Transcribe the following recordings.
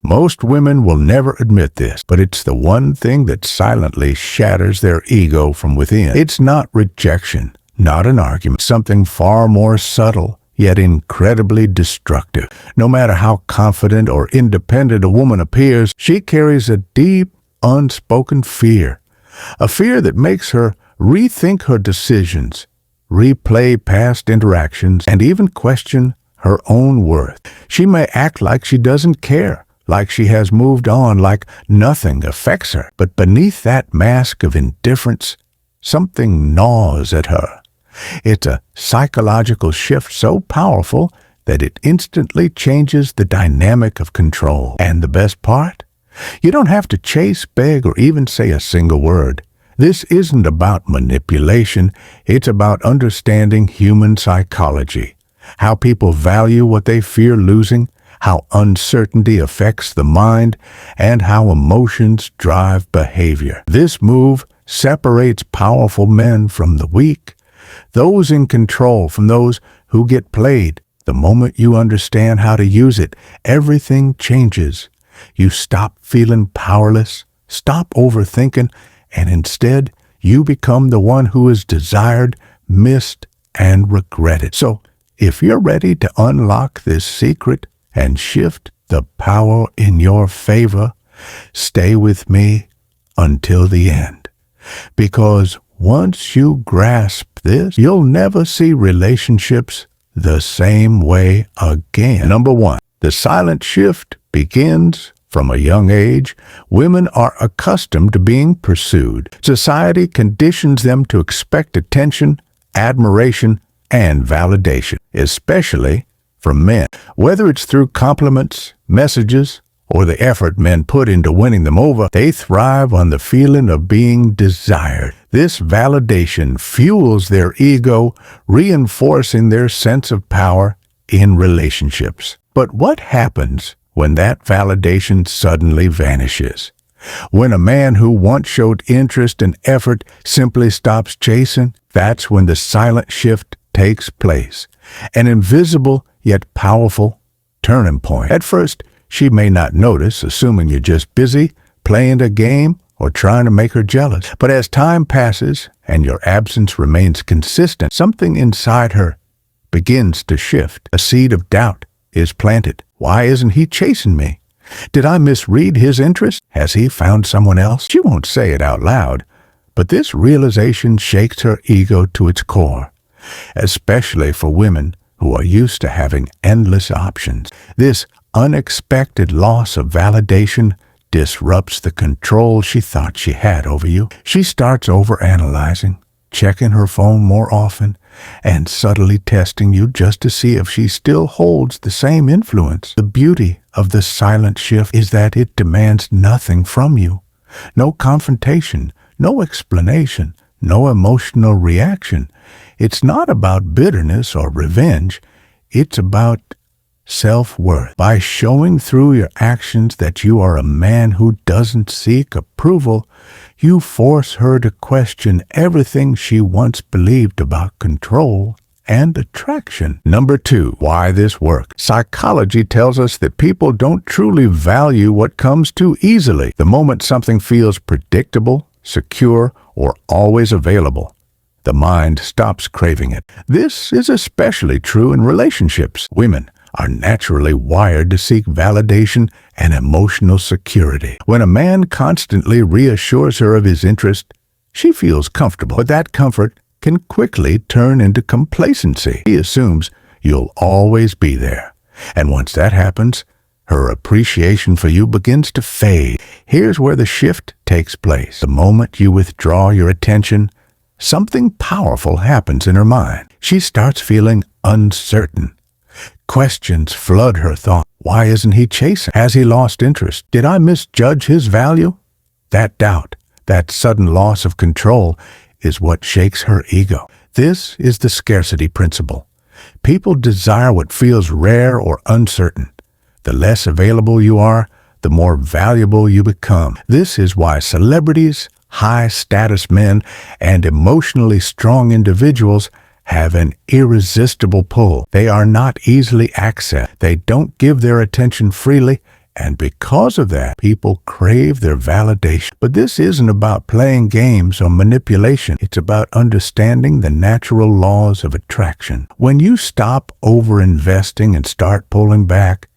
Most women will never admit this, but it's the one thing that silently shatters their ego from within. It's not rejection, not an argument, something far more subtle, yet incredibly destructive. No matter how confident or independent a woman appears, she carries a deep, unspoken fear. A fear that makes her rethink her decisions, replay past interactions, and even question her own worth. She may act like she doesn't care, like she has moved on, like nothing affects her. But beneath that mask of indifference, something gnaws at her. It's a psychological shift so powerful that it instantly changes the dynamic of control. And the best part? You don't have to chase, beg, or even say a single word. This isn't about manipulation. It's about understanding human psychology, how people value what they fear losing, how uncertainty affects the mind, and how emotions drive behavior. This move separates powerful men from the weak, those in control from those who get played. The moment you understand how to use it, everything changes. You stop feeling powerless, stop overthinking, and instead you become the one who is desired, missed, and regretted. So, if you're ready to unlock this secret and shift the power in your favor, stay with me until the end. Because once you grasp this, you'll never see relationships the same way again. Number 1, the silent shift begins from a young age. Women are accustomed to being pursued. Society conditions them to expect attention, admiration, and validation, especially from men. Whether it's through compliments, messages, or the effort men put into winning them over, they thrive on the feeling of being desired. This validation fuels their ego, reinforcing their sense of power in relationships. But what happens when that validation suddenly vanishes? When a man who once showed interest and effort simply stops chasing, that's when the silent shift takes place. An invisible yet powerful turning point. At first, she may not notice, assuming you're just busy, playing a game, or trying to make her jealous. But as time passes and your absence remains consistent, something inside her begins to shift. A seed of doubt is planted. Why isn't he chasing me? Did I misread his interest? Has he found someone else? She won't say it out loud, but this realization shakes her ego to its core, especially for women who are used to having endless options. This unexpected loss of validation disrupts the control she thought she had over you. She starts overanalyzing, checking her phone more often, and subtly testing you just to see if she still holds the same influence. The beauty of the silent shift is that it demands nothing from you. No confrontation, no explanation, no emotional reaction. It's not about bitterness or revenge. It's about self-worth. By showing through your actions that you are a man who doesn't seek approval, you force her to question everything she once believed about control and attraction. Number 2, why this works. Psychology tells us that people don't truly value what comes too easily. The moment something feels predictable, secure, or always available, the mind stops craving it. This is especially true in relationships. Women are naturally wired to seek validation and emotional security. When a man constantly reassures her of his interest, she feels comfortable. But that comfort can quickly turn into complacency. He assumes you'll always be there. And once that happens, her appreciation for you begins to fade. Here's where the shift takes place. The moment you withdraw your attention, something powerful happens in her mind. She starts feeling uncertain. Questions flood her thought. Why isn't he chasing? Has he lost interest? Did I misjudge his value? That doubt, that sudden loss of control, is what shakes her ego. This is the scarcity principle. People desire what feels rare or uncertain. The less available you are, the more valuable you become. This is why celebrities, high-status men, and emotionally strong individuals have an irresistible pull. They are not easily accessed. They don't give their attention freely, And because of that, people crave their validation. But this isn't about playing games or manipulation. It's about understanding the natural laws of attraction. When you stop over-investing and start pulling back,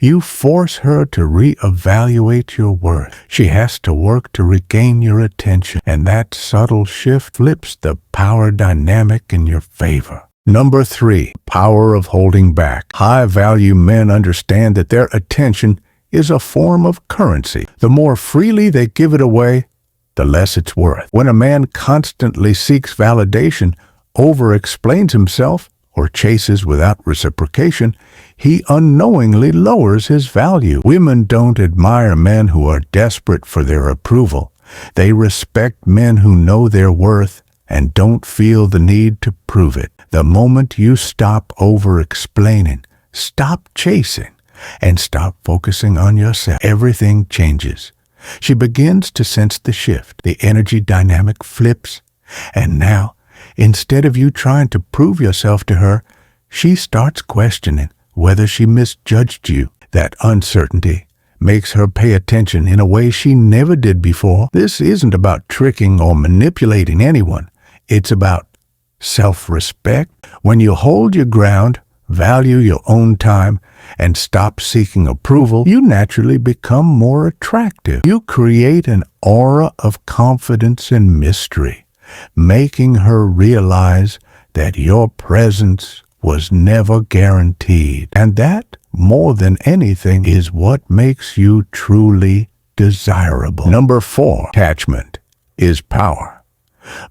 you force her to reevaluate your worth. She has to work to regain your attention, and that subtle shift flips the power dynamic in your favor. Number 3, power of holding back. High-value men understand that their attention is a form of currency. The more freely they give it away, the less it's worth. When a man constantly seeks validation, over-explains himself, or chases without reciprocation, he unknowingly lowers his value. Women don't admire men who are desperate for their approval. They respect men who know their worth and don't feel the need to prove it. The moment you stop over-explaining, stop chasing, and stop focusing on yourself, everything changes. She begins to sense the shift. The energy dynamic flips, and now, instead of you trying to prove yourself to her, she starts questioning whether she misjudged you. That uncertainty makes her pay attention in a way she never did before. This isn't about tricking or manipulating anyone. It's about self-respect. When you hold your ground, value your own time, and stop seeking approval, you naturally become more attractive. You create an aura of confidence and mystery, making her realize that your presence was never guaranteed. And that, more than anything, is what makes you truly desirable. Number 4, attachment is power.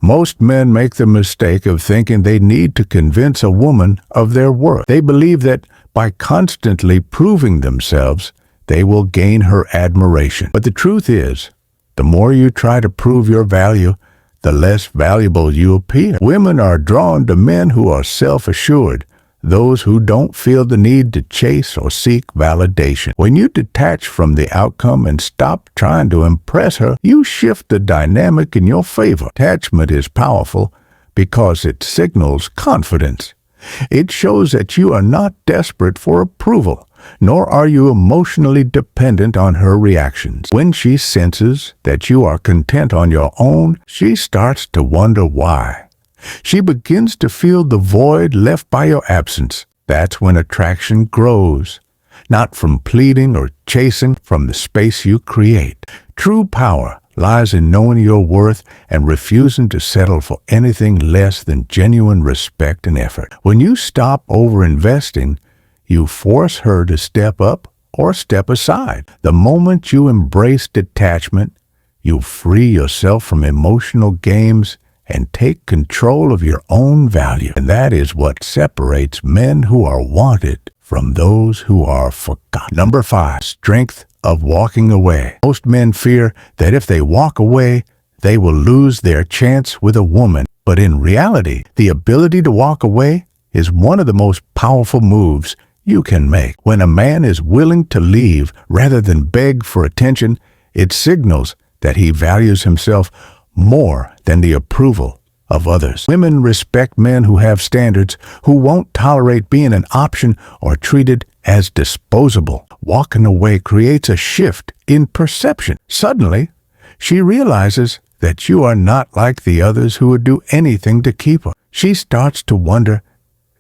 Most men make the mistake of thinking they need to convince a woman of their worth. They believe that by constantly proving themselves, they will gain her admiration. But the truth is, the more you try to prove your value, the less valuable you appear. Women are drawn to men who are self-assured, those who don't feel the need to chase or seek validation. When you detach from the outcome and stop trying to impress her, you shift the dynamic in your favor. Attachment is powerful because it signals confidence. It shows that you are not desperate for approval, nor are you emotionally dependent on her reactions. When she senses that you are content on your own, she starts to wonder why. She begins to feel the void left by your absence. That's when attraction grows, not from pleading or chasing, from the space you create. True power lies in knowing your worth and refusing to settle for anything less than genuine respect and effort. When you stop over-investing, you force her to step up or step aside. The moment you embrace detachment, you free yourself from emotional games and take control of your own value. And that is what separates men who are wanted from those who are forgotten. Number 5, strength of walking away. Most men fear that if they walk away, they will lose their chance with a woman. But in reality, the ability to walk away is one of the most powerful moves you can make. When a man is willing to leave rather than beg for attention, it signals that he values himself more than the approval of others. Women respect men who have standards, who won't tolerate being an option or treated as disposable. Walking away creates a shift in perception. Suddenly, she realizes that you are not like the others who would do anything to keep her. She starts to wonder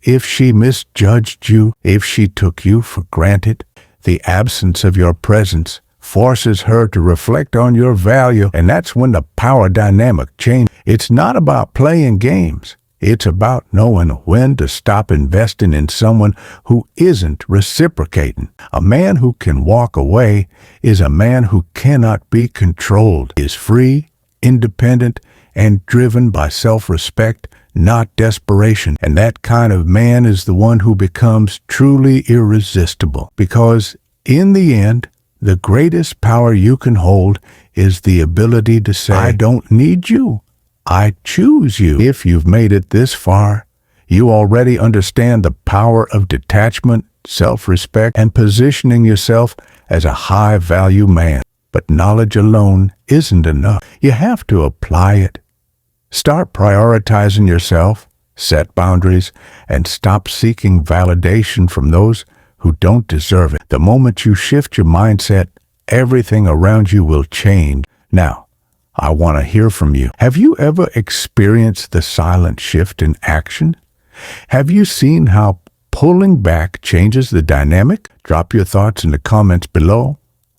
if she misjudged you, if she took you for granted. The absence of your presence forces her to reflect on your value, and that's when the power dynamic changes. It's not about playing games. It's about knowing when to stop investing in someone who isn't reciprocating. A man who can walk away is a man who cannot be controlled, is free, independent, and driven by self-respect, not desperation. And that kind of man is the one who becomes truly irresistible. Because in the end, the greatest power you can hold is the ability to say, I don't need you. I choose you. If you've made it this far, you already understand the power of detachment, self-respect, and positioning yourself as a high-value man. But knowledge alone isn't enough. You have to apply it. Start prioritizing yourself, set boundaries, and stop seeking validation from those who don't deserve it. The moment you shift your mindset, everything around you will change. Now, I want to hear from you. Have you ever experienced the silent shift in action? Have you seen how pulling back changes the dynamic? Drop your thoughts in the comments below.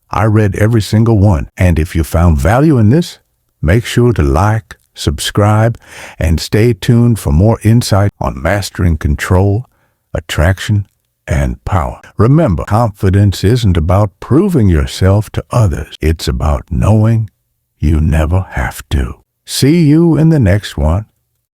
I read every single one. And if you found value in this, make sure to like, subscribe, and stay tuned for more insight on mastering control, attraction, and power. Remember, confidence isn't about proving yourself to others. It's about knowing you never have to. See you in the next one.